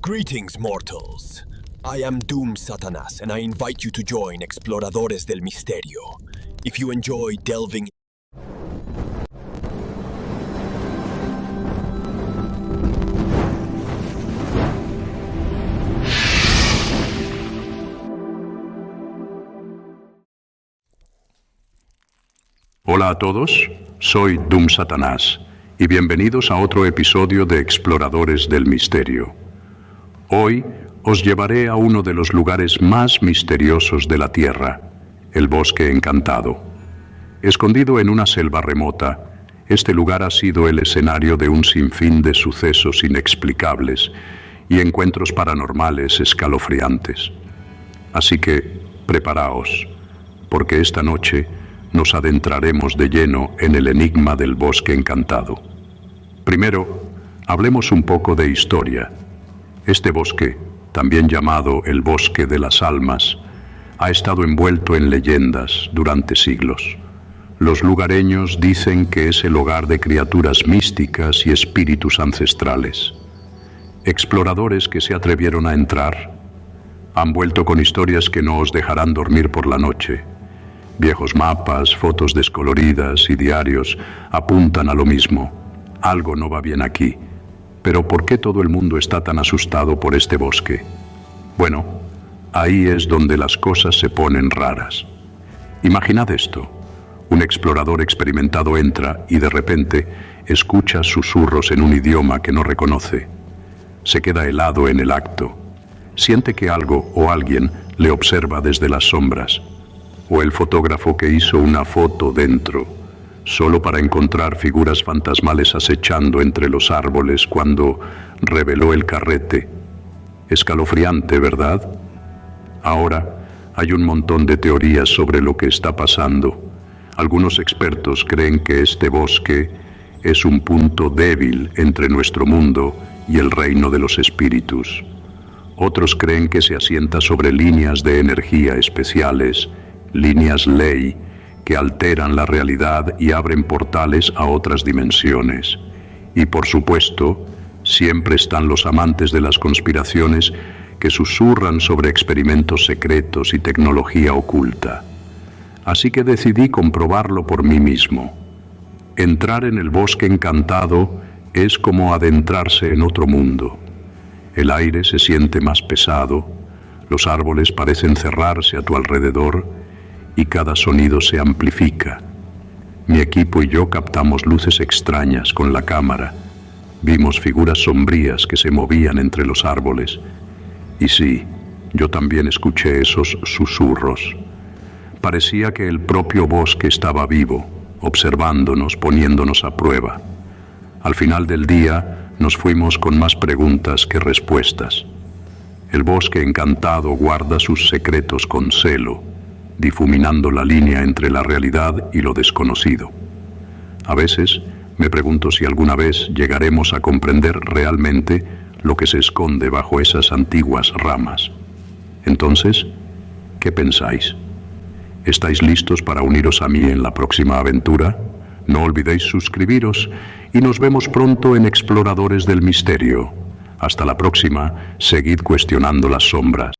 Greetings, mortals. I am Doom Satanás, and I invite you to join Exploradores del Misterio. If you enjoy delving... Hola a todos, soy Doom Satanás y bienvenidos a otro episodio de Exploradores del Misterio. Hoy os llevaré a uno de los lugares más misteriosos de la Tierra, el Bosque Encantado. Escondido en una selva remota, este lugar ha sido el escenario de un sinfín de sucesos inexplicables y encuentros paranormales escalofriantes. Así que, preparaos, porque esta noche nos adentraremos de lleno en el enigma del Bosque Encantado. Primero, hablemos un poco de historia. Este bosque, también llamado el Bosque de las Almas, ha estado envuelto en leyendas durante siglos. Los lugareños dicen que es el hogar de criaturas místicas y espíritus ancestrales. Exploradores que se atrevieron a entrar han vuelto con historias que no os dejarán dormir por la noche. Viejos mapas, fotos descoloridas y diarios apuntan a lo mismo. Algo no va bien aquí. Pero ¿por qué todo el mundo está tan asustado por este bosque? Bueno, ahí es donde las cosas se ponen raras. Imaginad esto. Un explorador experimentado entra y de repente escucha susurros en un idioma que no reconoce. Se queda helado en el acto. Siente que algo o alguien le observa desde las sombras. O el fotógrafo que hizo una foto dentro, solo para encontrar figuras fantasmales acechando entre los árboles cuando reveló el carrete. Escalofriante, ¿verdad? Ahora hay un montón de teorías sobre lo que está pasando. Algunos expertos creen que este bosque es un punto débil entre nuestro mundo y el reino de los espíritus. Otros creen que se asienta sobre líneas de energía especiales, líneas ley, que alteran la realidad y abren portales a otras dimensiones. Y por supuesto, siempre están los amantes de las conspiraciones que susurran sobre experimentos secretos y tecnología oculta. Así que decidí comprobarlo por mí mismo. Entrar en el Bosque Encantado es como adentrarse en otro mundo. El aire se siente más pesado, los árboles parecen cerrarse a tu alrededor, y cada sonido se amplifica. Mi equipo y yo captamos luces extrañas con la cámara. Vimos figuras sombrías que se movían entre los árboles. Y sí, yo también escuché esos susurros. Parecía que el propio bosque estaba vivo, observándonos, poniéndonos a prueba. Al final del día, nos fuimos con más preguntas que respuestas. El Bosque Encantado guarda sus secretos con celo, difuminando la línea entre la realidad y lo desconocido. A veces me pregunto si alguna vez llegaremos a comprender realmente lo que se esconde bajo esas antiguas ramas. Entonces, ¿qué pensáis? ¿Estáis listos para uniros a mí en la próxima aventura? No olvidéis suscribiros y nos vemos pronto en Exploradores del Misterio. Hasta la próxima, seguid cuestionando las sombras.